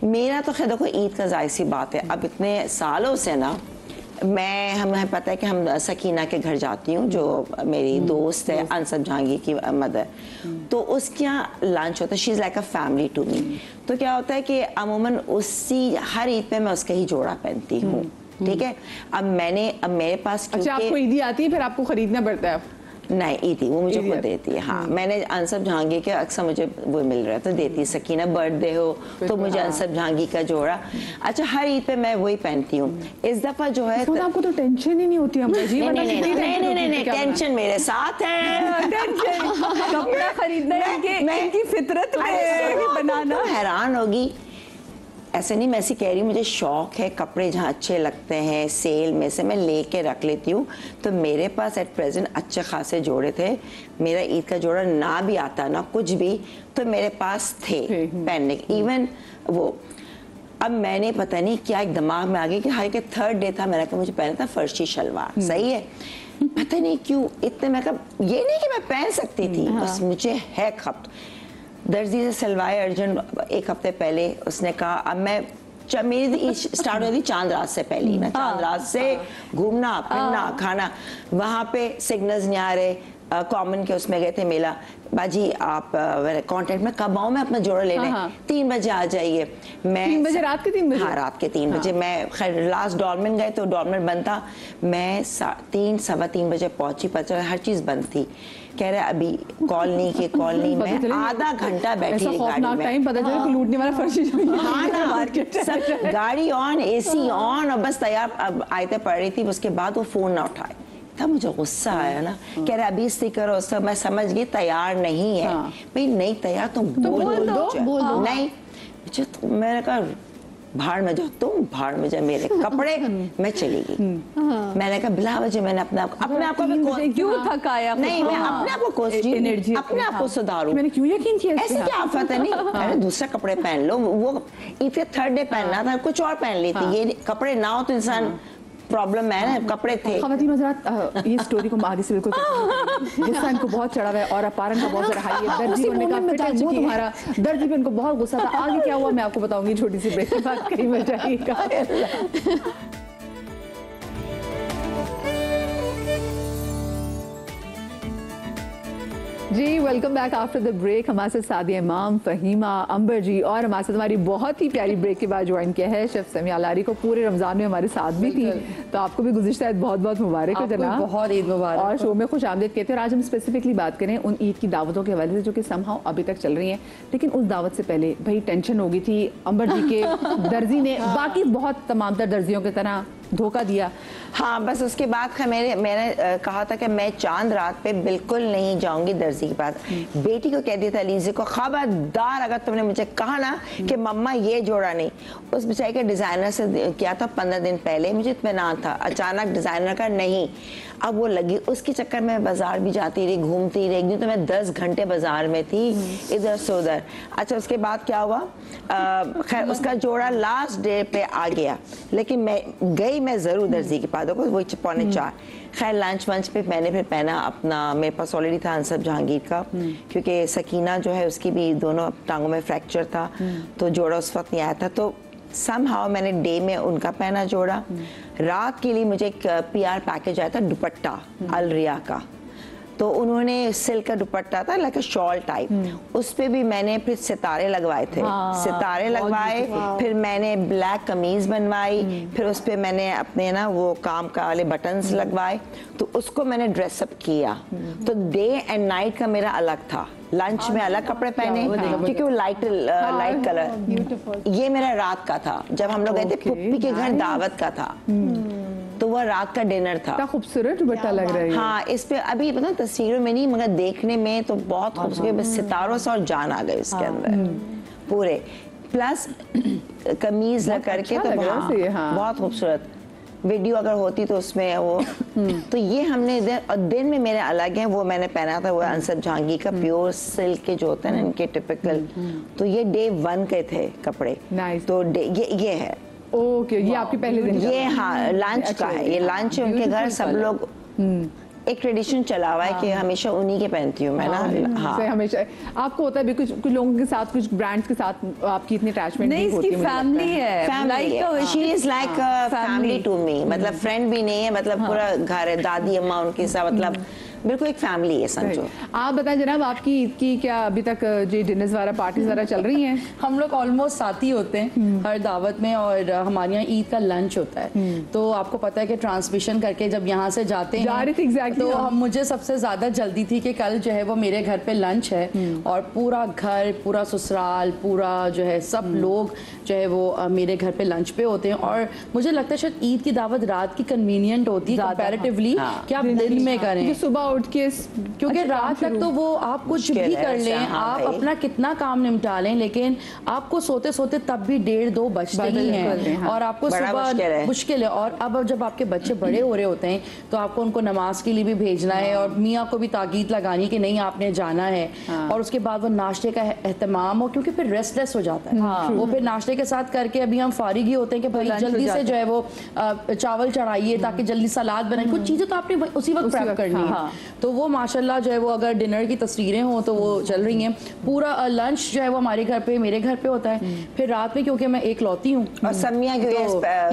मेरा तो खैर देखो ईद का जाहिर सी बात है, अब इतने सालों से ना हमें पता है कि हम सकीना के घर जाती हूँ जो मेरी दोस्त है अनसब जहांगीर की मदर, तो उसके यहाँ लंच होता है। She is like a family to me. तो क्या होता है कि अमूमन उसी हर ईद पे मैं उसका ही जोड़ा पहनती हूँ, ठीक है। अब मेरे पास, अच्छा आपको ईदी आती है फिर आपको खरीदना पड़ता है? नहीं, ईदी वो मुझे खुद देती है। हाँ, मैंने अनसब जहांगीर के अक्सर मुझे वो मिल रहा है तो देती है। सकीना बर्थडे हो तो मुझे अनसब जहांगीर का जोड़ा। अच्छा, हर ईद पे मैं वही पहनती हूँ। इस दफा जो है आपको तो टेंशन ही नहीं होती? नहीं, टेंशन मेरे साथ है। टेंशन कपड़ा खरीदना इनकी फितरत में बनाना। हैरान होगी, ऐसे नहीं, मैं ऐसी कह रही हूँ, मुझे शौक है कपड़े जहाँ अच्छे लगते हैं सेल में से मैं लेके रख लेती हूँ। तो मेरे पास एट प्रेजेंट अच्छे खासे जोड़े थे। मेरा ईद का जोड़ा ना भी आता ना कुछ भी तो मेरे पास थे पहनने के। इवन वो अब मैंने पता नहीं क्या एक दिमाग में आ गया कि हाई के थर्ड डे था, मैंने कहा मुझे पहना था फर्शी शलवार, सही है। पता नहीं क्यों इतने, मैं कहा ये नहीं कि मैं पहन सकती थी, बस मुझे है खपत। दर्जी से सिलवाए अर्जेंट एक हफ्ते पहले, उसने कहा अब मैं मेरी स्टार्ट हुई थी चांद रात से पहले ही ना, चांद रात से घूमना फिरना खाना। वहाँ पे सिग्नल्स नहीं आ रहे, कॉमन के उसमें गए थे मेला, बाजी आप कांटेक्ट में कब आऊँ मैं अपना जोड़ा लेने? 3 बजे आ जाइए। मैं 3 बजे, रात के 3 बजे? हाँ, रात के 3 बजे। मैं खैर लास्ट डॉलमेन गए तो डॉलमेन बंद था, मैं 3 सवा 3 बजे पहुंची, पता हर चीज बंद थी। कह रहे अभी कॉलोनी में आधा घंटा बैठी गाड़ी में, टाइम पता चला कि लूटने वाला फर्शी सब गाड़ी ऑन, एसी ऑन और बस तैयार। अब आयतें पड़ रही थी, उसके बाद वो फोन ना उठाए, तब मुझे गुस्सा आया ना। कह रहे अभी इससे करो सब, मैं समझ गई तैयार नहीं है। भाई नहीं तैयार तुम बोल दो। नहीं, मैंने कहा भाड़ में जाओ, तुम भाड़ में जाओ, मेरे कपड़े। मैं चली गई। मैंने कहा बिला वजह मैंने अपने आप को क्यों थकाया? नहीं, मैं अपने आप को अपने आप को सुधारूं। मैंने क्यों यकीन किया? ऐसे क्या आफत है? नहीं, अरे दूसरे कपड़े पहन लो। वो ईद के थर्ड डे पहनना था, कुछ और पहन लेती। ये कपड़े ना हो तो इंसान प्रॉब्लम है ना, कपड़े थे। ख़वातीन हज़रात, ये स्टोरी को आगे से बिल्कुल गुस्सा इनको बहुत चढ़ा हुआ है और अपारन का बहुत ज़्यादा हाई है। दर्जी ने कहा वो तुम्हारा, दर्जी पे इनको बहुत गुस्सा था। आगे क्या हुआ मैं आपको बताऊंगी छोटी सी ब्रेक के बाद, कहीं मत जाइएगा। जी welcome back after the break. हमारे साथ सादिया इमाम, फहीमा, अंबर जी और हमारे साथ हमारी बहुत ही प्यारी ब्रेक के बाद ज्वाइन किया है शेफ समिया लारी को। पूरे रमजान में हमारे साथ भी थी, तो आपको भी गुज़िश्ता ईद बहुत बहुत मुबारक हो जनाब। बहुत ईद मुबारक और शो में खुश आमदीद कहते हैं। और आज हम स्पेसिफिकली बात करें उन ईद की दावतों के हवाले से जो कि समहाउ अभी तक चल रही हैं, लेकिन उस दावत से पहले भाई टेंशन हो गई थी। अंबर जी के दर्जी ने बाकी बहुत तमाम तर दर्जियों की तरह धोखा दिया। हाँ, बस उसके बाद मैंने कहा था कि मैं चांद रात पे बिल्कुल नहीं जाऊंगी दर्जी के पास। बेटी को कह दिया था लीजी को, खबरदार अगर तुमने मुझे कहा ना कि मम्मा ये जोड़ा नहीं। उस बेचारे के डिजाइनर से किया था 15 दिन पहले, मुझे इत्मीनान था। अचानक डिजाइनर का नहीं, अब वो लगी उसके चक्कर में बाजार भी जाती रही, घूमती रही। तो मैं 10 घंटे बाजार में थी, इधर से उधर। अच्छा, उसके बाद क्या हुआ, खैर उसका जोड़ा लास्ट डे पे आ गया, लेकिन मैं जरूर दर्जी के पास, वो 4:45। खैर लंच वंच पे मैंने फिर पहना अपना, मेरे पास ऑलरेडी था अनसब जहांगीर का, क्योंकि सकीना जो है उसकी भी दोनों टांगों में फ्रैक्चर था, तो जोड़ा उस वक्त नहीं आया था। तो समहाउ मैंने डे में उनका पहना जोड़ा। रात के लिए मुझे एक PR पैकेज आया था दुपट्टा अलरिया का, तो उन्होंने सिल्क का दुपट्टा था लाइक शॉल टाइप, उस पे भी मैंने फिर सितारे लगवाए थे। सितारे लगवाए, फिर मैंने ब्लैक कमीज बनवाई, फिर उस पे मैंने अपने ना वो काम का वाले बटन्स लगवाए, तो उसको मैंने ड्रेसअप किया। तो डे एंड नाइट का मेरा अलग था। लंच में अलग कपड़े पहने क्योंकि वो लाइट कलर। ये मेरा रात का था, जब हम लोग गए थे पुप्पी के घर, दावत का था, तो वह रात का डिनर था। खूबसूरत दुपट्टा लग रहा है। हाँ, इस पे अभी पता तस्वीरों में नहीं मगर देखने में तो बहुत खूबसूरत, सितारों से और जान आ गई इसके अंदर पूरे, प्लस कमीज लग करके तो बहुत खूबसूरत। वीडियो अगर होती तो उसमें वो तो ये हमने दिन में मेरे अलग हैं, वो मैंने पहना था वो अनसब जहांगीर का प्योर सिल्क के जो होते हैं ना इनके टिपिकल। तो ये डे 1 के थे कपड़े। तो ये है ओके, ये आपके पहले दिन? ये हाँ लंच का है, ये लंच उनके घर सब लोग एक ट्रेडिशन चला हुआ है कि हमेशा उन्हीं के पहनती हूँ मैं ना। हाँ हमेशा आपको होता है भी कुछ लोगों के साथ, कुछ ब्रांड्स के साथ आपकी इतनी अटैचमेंट नहीं, इसकी फैमिली है, she is like family to me, मतलब फ्रेंड भी नहीं है, मतलब पूरा घर है, दादी अम्मा उनके साथ, मतलब बिल्कुल एक फैमिली है समझो। आप बताएं जनाब, आपकी ईद की क्या अभी तक जी डिनर्स वगैरह पार्टीज वगैरह चल रही हैं? हम लोग ऑलमोस्ट साथ ही होते हैं हर दावत में, और हमारे यहाँ ईद का लंच होता है। तो आपको पता है कि ट्रांसमिशन करके जब यहाँ से जाते हैं तो मुझे सबसे ज्यादा जल्दी थी कि कल जो है वो मेरे घर पे लंच है, और पूरा घर, पूरा ससुराल, पूरा जो है सब लोग जो है वो मेरे घर पे लंच पे होते हैं। और मुझे लगता है शायद ईद की दावत रात की कन्वीनियंट होती है कंपैरेटिवली कि आप दिन में करें, सुबह उठ के, क्योंकि रात तक तो वो आप कुछ भी कर लें, आप अपना कितना काम निपटा लें, लेकिन आपको सोते सोते तब भी 1:30-2 बजते ही हैं, और आपको सुबह मुश्किल है। और अब जब आपके बच्चे बड़े हो रहे होते हैं तो आपको उनको नमाज के लिए भी भेजना है, और मियाँ को भी ताकीद लगानी कि नहीं आपने जाना है, और उसके बाद वो नाश्ते का एहतमाम हो, क्योंकि फिर रेस्टलेस हो जाता है वो। फिर नाश्ते के साथ करके अभी हम फारिग ही होते हैं कि भाई जल्दी से जो है वो चावल चढ़ाइए ताकि जल्दी सलाद बनाए, कुछ चीजें तो आपने उसी वक्त प्रेप करनी है। तो वो माशाल्लाह जो है वो अगर डिनर की तस्वीरें हो तो वो चल रही हैं। पूरा लंच जो है वो हमारे घर पे, मेरे घर पे होता है। फिर रात में क्योंकि मैं एक लौती हूँ और समिया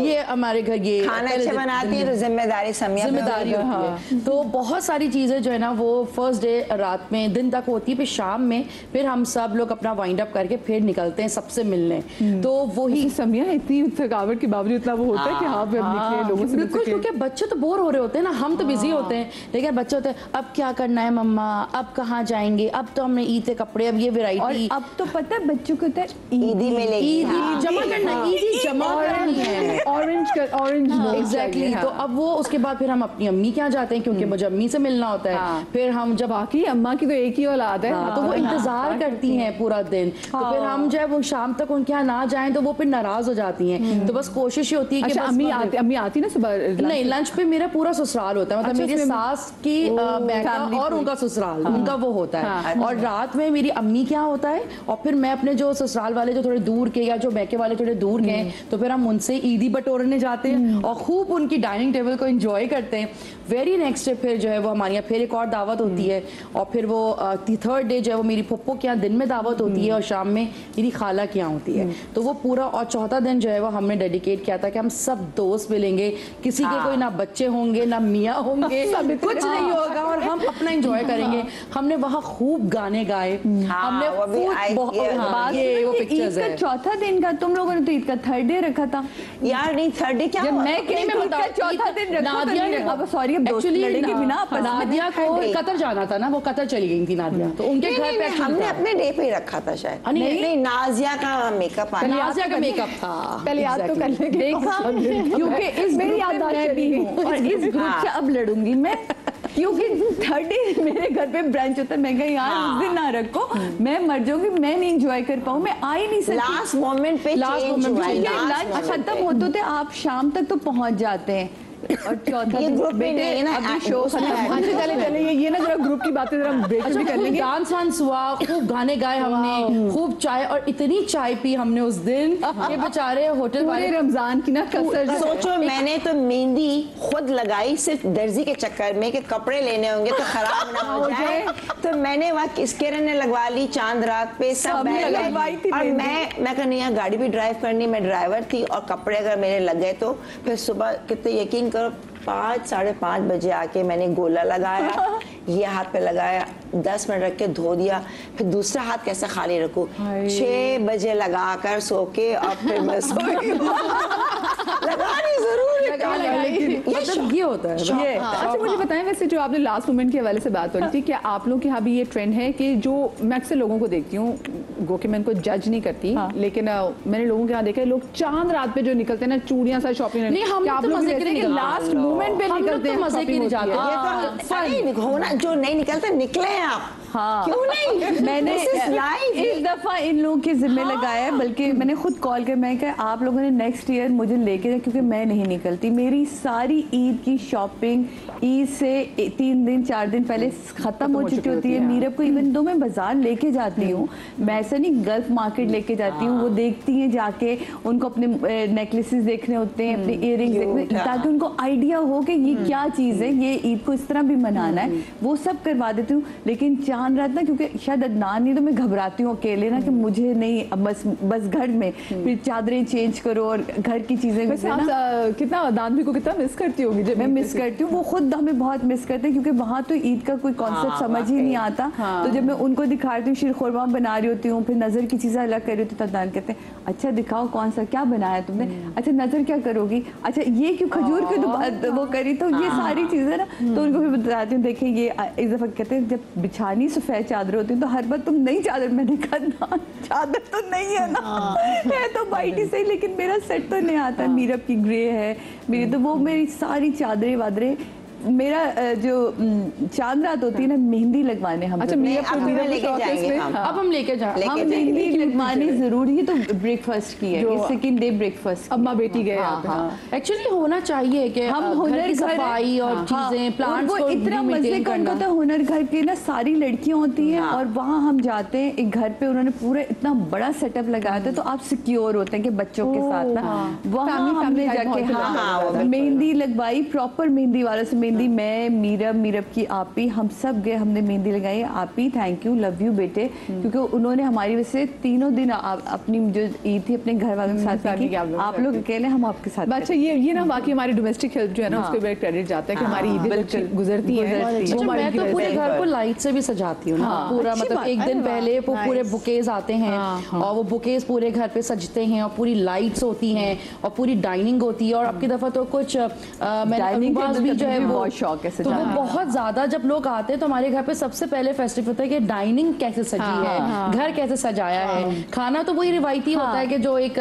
ये हमारे घर ये खाना अच्छा बनाती है तो जिम्मेदारी समिया जिम्मेदारी होती है। तो बहुत सारी चीजें जो है ना वो फर्स्ट डे रात में दिन तक होती है, फिर शाम में फिर हम सब लोग अपना वाइंड अप करके फिर निकलते हैं सबसे मिलने। तो वही समिया इतनी थकावट के बावजूद इतना वो होता है कि हाँ निकले लोगों से, बिल्कुल, क्योंकि बच्चे तो बोर हो रहे होते हैं ना, हम तो बिजी होते हैं, लेकिन बच्चे होते हैं अब क्या करना है मम्मा, अब कहाँ जाएंगे, अब तो हमने ईद के कपड़े, अब ये वैरायटी, अब तो पता है बच्चों को ईदी मिलेगी, जमा करना, ईदी जमा करनी है, ऑरेंज एग्जैक्टली। तो अब वो उसके बाद फिर हम अपनी अम्मी के यहाँ जाते हैं, क्योंकि मुझे अम्मी से मिलना होता है। फिर हम जब बाकी अम्मा की तो एक ही औलाद है, तो वो इंतजार करती हैं पूरा दिन, तो फिर हम जब वो शाम तक उनके यहाँ ना जाएं तो वो फिर नाराज हो जाती हैं। तो बस कोशिश ही होती है कि अम्मी आती ना सुबह नहीं, लंच पे मेरा पूरा ससुराल होता है, मतलब मेरी सास की बेटा और उनका ससुराल, उनका वो होता है। और रात में मेरी अम्मी क्या होता है, और फिर मैं अपने जो ससुराल वाले जो थोड़े दूर के या जो मैके वाले थोड़े दूर के हैं, तो फिर हम उनसे ईदी बटोरने जाते हैं और खूब उनकी डाइनिंग टेबल को एंजॉय करते हैं। वेरी नेक्स्ट डे फिर जो है वो हमारे यहाँ फिर एक और दावत होती है, और फिर वो थर्ड डे जो है वो मेरी पप्पो के यहाँ दिन में दावत होती है और शाम में मेरी खाला के यहाँ होती है। तो वो पूरा, और चौथा दिन जो है वो हमने डेडिकेट किया था कि हम सब दोस्त मिलेंगे, किसी के कोई ना बच्चे होंगे ना मियाँ होंगे, कुछ नहीं होगा, और हम अपना एंजॉय करेंगे। हमने वहाँ खूब गाने गाए, हमने ये वो पिक्चर्स है। चौथा दिन का तुम लोगों ने तो ईद का थर्ड डे रखा था यार, नहीं थर्ड डे क्या चौथा दिन रखा, सॉरी अब दोस्त लड़ेंगे भी ना। नादिया को कतर जाना था ना, वो कतर चली गई थी नादिया, तो उनके घर पे हमने अपने डे पे रखा था शायद। नहीं, नाजिया का मेकअप आया, नाजिया का मेकअप था, पहले याद तो कर लेंगे क्योंकि इस मेरी याददाश्त भी हूँ और इस ग्रुप से अब लड़ूंगी मैं, क्योंकि थर्ड डे मेरे घर पे ब्रांच होता है। मैं कहीं यार उस दिन ना रखो, मैं मर जाऊंगी, मैं नहीं एंजॉय कर पाऊँ, मैं आ ही नहीं सकती। लास्ट मोमेंट पे लंच खत्म होते होते आप शाम तक तो पहुंच जाते हैं, और चौथा ये ग्रुप में नहीं है ना, अभी शो खत्म। चले ये ना जरा ग्रुप की बातें जरा ब्रेक भी कर लेंगे। डांस वांस हुआ, खूब गाने गाए हमने, खूब चाय, और इतनी चाय पी हमने उस दिन, ये बेचारे होटल वाले रमजान की ना कसर। सोचो मैंने तो मेहंदी खुद लगाई सिर्फ दर्जी के चक्कर में कि कपड़े लेने होंगे तो खराब ना हो जाए, तो मैंने वहाँ किसके ने लगवा ली, चांद रात पे सब लगवाई थी। और मैं कहनी यहाँ गाड़ी भी ड्राइव करनी, मैं ड्राइवर थी, और कपड़े अगर मेरे लग गए तो फिर सुबह कितने यकीन करो 5-5:30 बजे आके मैंने गोला लगाया, ये हाथ पे लगाया, 10 मिनट रख के धो दिया, फिर दूसरा हाथ कैसे खाली रखूं, 6 बजे लगाकर सो के, और फिर मैं सोई। लगानी जरूर ये होता है। अच्छा मुझे बताएं, वैसे जो आपने लास्ट मोमेंट के हवाले से बात हो रही थी, क्या आप लोग के यहाँ भी ये ट्रेंड है कि जो मैं अक्सर लोगों को देखती हूँ, गो कि मैं इनको जज नहीं करती, लेकिन मैंने लोगों के यहाँ देखा है लोग चांद रात पे जो निकलते हैं ना चूड़ियां सा शॉपिंग, नहीं हम आप लोग लास्ट मोमेंट पे निकलते हैं, मजे के लिए जाते हैं, होना जो नहीं निकलते निकले आप हाँ क्यों नहीं? मैंने इस दफा इन लोगों के जिम्मे लगाया है, बल्कि मैंने खुद कॉल कर मैं कहा आप लोगों ने नेक्स्ट ईयर मुझे लेके जाए, क्योंकि मैं नहीं निकलती। मेरी सारी ईद की शॉपिंग ईद से 3 दिन 4 दिन पहले खत्म हो चुकी होती है। मीरब को इवन दो मैं बाजार लेके जाती हूँ, मैं ऐसा नहीं गल्फ मार्केट लेके जाती हूँ, वो देखती हैं जाके, उनको अपने नेकलेसेस देखने होते हैं, अपने इयररिंग्स देखने, ताकि उनको आइडिया हो कि ये क्या चीज़ है, ये ईद को इस तरह भी मनाना है, वो सब करवा देती हूँ। लेकिन चांद रात ना, क्योंकि शायद अदनान नहीं तो मैं घबराती हूँ अकेले ना, कि मुझे नहीं बस घर में फिर चादरें चेंज करो और घर की चीजें। कितना दानवी को कितना मिस करती होगी? जब मैं मिस करती हूँ, वो खुद हमें बहुत मिस करते हैं, क्योंकि वहाँ तो ईद का कोई कॉन्सेप्ट समझ ही नहीं आता। तो जब मैं उनको दिखाती हूँ, शीर खुरमा बना रही होती हूँ, फिर नजर की चीजें अलग कर रही होती हूँ, तो अदनान कहते हैं अच्छा दिखाओ कौन सा क्या बनाया तुमने, अच्छा नजर क्या करोगी, अच्छा ये क्यों खजूर क्यों वो करी, तो ये सारी चीजें ना, तो उनको फिर बताती हूँ देखिए ये इस दफा कहते हैं जब बिछानी सफेद चादर होती है तो हर बार तुम नई चादर, मैंने कहा चादर तो नहीं है ना, है तो वाइट ही सही, लेकिन मेरा सेट तो नहीं आता। मीरब की ग्रे है मेरी, तो वो मेरी सारी चादरें वादरें, मेरा जो चांद रात होती है ना, मेहंदी लगवाने हम। अच्छा अब लेके जाएंगे अब हम लेके जाए, हम मेहंदी लगवाने जरूरी है, तो ब्रेकफास्ट की है, सेकंड डे ब्रेकफास्ट। अम्मा बेटी गए एक्चुअली होना चाहिए कि हम हुनर की सफाई और चीजें प्लांट्स को इतना मजे का उनको तो हुनर घर के ना सारी लड़कियां होती हैं, और वहाँ हम जाते हैं एक घर पे, उन्होंने पूरा इतना बड़ा सेटअप लगाया था, तो आप सिक्योर होते हैं कि बच्चों के साथ ना, वहाँ हमने जाके मेहंदी लगवाई, प्रॉपर मेहंदी वाला से मेहंदी, मैं मीरब की आपी, हम सब गए, हमने मेहंदी लगाई। आपी थैंक यू, लव यू बेटे, क्योंकि उन्होंने हमारी वजह से तीनों दिन अपनी जो ईद थी अपने घर वालों के साथ की, आप लोग अकेले हम आपके साथ। अच्छा ये ना बाकी हमारी डोमेस्टिक हेल्प जो है ना, उसको भी क्रेडिट जाता है कि हमारी ईदें गुजरती है। मैं तो पूरे घर को लाइट से भी सजाती हूँ ना, पूरा मतलब एक दिन पहले वो पूरे बुकेज आते हैं, और वो बुकेज पूरे घर पे सजते हैं, और पूरी लाइट्स होती हैं, और पूरी डाइनिंग होती है, और अब की दफा तो कुछ भी जो है वो शौक है, तो वो बहुत ज्यादा जब लोग आते हैं तो हमारे घर पे सबसे पहले फेस्टिव होता है कि डाइनिंग कैसे सजी है, घर कैसे सजाया है। खाना तो वही रिवायती होता है कि जो एक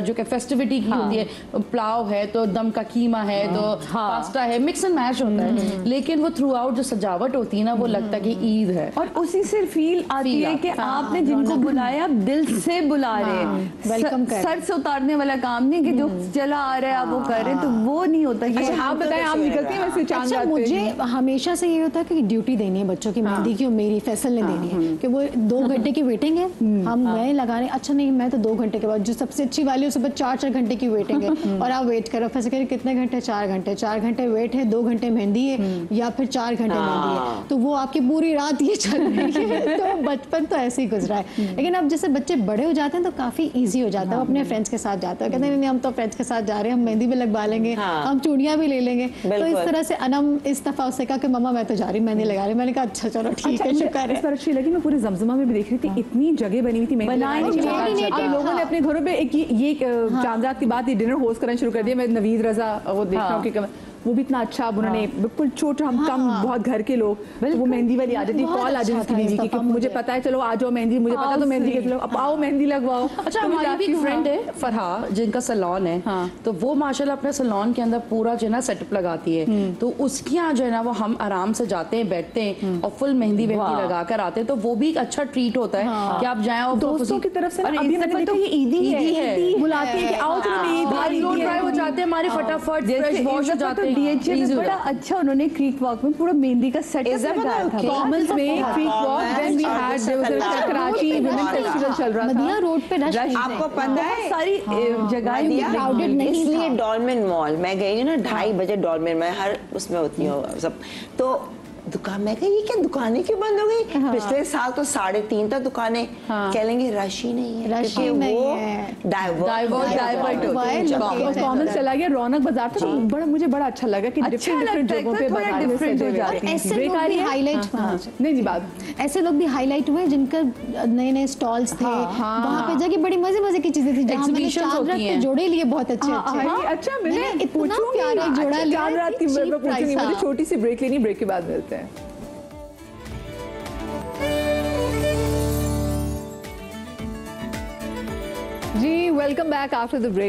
जो कि फेस्टिविटी की होती है, पुलाव है तो दम का कीमा है, तो पास्ता है, मिक्स एंड मैच होता है, लेकिन वो थ्रू आउट जो सजावट होती है ना, वो लगता है कि ईद है, और उसी से फील आती है कि आपने जिनको बुलाया आप दिल से बुला रहे हैं, सर से उतारने वाला काम नहीं कि जो चला आ रहा है आप वो कर रहे हैं, तो वो नहीं होता। आप बताएं, आप निकलती हैं वैसे चांद रात पे? मुझे हमेशा से ये होता है कि ड्यूटी देनी है बच्चों की मेहंदी की, और मेरी फैसल ने देनी है कि वो 2 घंटे की वेटिंग है, हम मैं लगा रहे, अच्छा नहीं मैं तो 2 घंटे के बाद, जो सबसे अच्छी वाली है सुबह 4 घंटे की वेटिंग है, और आप वेट करो, फैसल करें कितने घंटे, 4 घंटे वेट है, 2 घंटे मेहंदी है, या फिर 4 घंटे मेहंदी है, तो वो आपकी पूरी रात ये चल रही है। तो बचपन तो ऐसे ही गुजरा है, लेकिन अब जैसे बच्चे बड़े हो जाते हैं तो काफी ईजी हो जाता है, वो अपने फ्रेंड्स के साथ जाते हैं, कहते हैं नहीं हम तो फ्रेंड्स के साथ जा रहे हैं, हम मेहंदी भी लगवा लेंगे, हम चूड़ियां भी ले लेंगे। तो इस तरह से अनम इस दफा उससे कहा कि मम्मा मैं तो जा रही, मेहंदी लगा रही, मैंने कहा अच्छा चलो ठीक है, शुक्र है। इस बार अच्छी लगी, मैं पूरे जमजमा में भी देख रही थी, इतनी जगह बनी हुई थी अब लोगों ने अपने घरों पे ये चांद रात की बात, ये डिनर होस्ट करना शुरू कर दिया। मैं नवीद रजा वो देख रहा हूँ कि वो भी इतना अच्छा, अब उन्होंने बिल्कुल छोटा, हम कम बहुत घर के लोग, तो वो मेहंदी वाली आ जाती, कॉल आ जाती बीवी की कि मुझे पता है, चलो आ जाओ मेहंदी, मुझे पता तो मेहंदी के, चलो अब आओ मेहंदी लगवाओ। अच्छा हमारी भी एक फ्रेंड है फरहा, जिनका सैलून है, तो वो माशाल्लाह अपने सैलून के अंदर पूरा जो है ना सेटअप लगाती है, तो उसके यहाँ जो है ना वो हम आराम से जाते हैं, बैठते हैं, और फुल मेहंदी लगा कर आते हैं, तो वो भी एक अच्छा ट्रीट होता है कि आप जाए और दोस्तों की तरफ से ईदी है, बुलाती है कि आओ चलो ड्राई हो जाते हैं हमारे, फटाफट फ्रेश वॉश हो जाते हैं। बड़ा अच्छा उन्होंने क्रीक वॉक में पूरा मेहंदी का सेट लगाया था, कॉमन्स में creek walk, then we had there was a Karachi women festival चल रहा था, मदीना रोड पे रश, आपको पता है सारी जगह क्राउडेड नहीं, इसलिए डॉल्मेन मॉल मैं गई हूँ ना, 2:30 बजे डॉल्मेन में हर उसमें होती हूँ सब, तो दुकान में गई, ये क्या दुकानें क्यों बंद हो गई? पिछले साल तो 3.5 तक दुकानें, कह लेंगे रश ही नहीं है, रश ही नहीं है, डाइवर्ट कॉमन चला गया, रौनक बाजार था, बड़ा मुझे बड़ा अच्छा लगा कि डिफरेंट जगहों पे बाजार डिफरेंट हो जाती है। ऐसे लोग भी हाईलाइट, नहीं बात, ऐसे लोग भी हाईलाइट हुए जिनका नए स्टॉल्स थे, वहाँ पे जाके बड़ी मजे की चीजें थी, जहाँ मैंने चांद रात के जोड़े लिए बहुत अच्छे। अच्छा मैंने इतना प्यारा जोड़ा लिया, चांद रात की मुझे छोटी सी ब्रेक लेनी, ब्रेक के बाद मिलते हैं। जी welcome back after the break.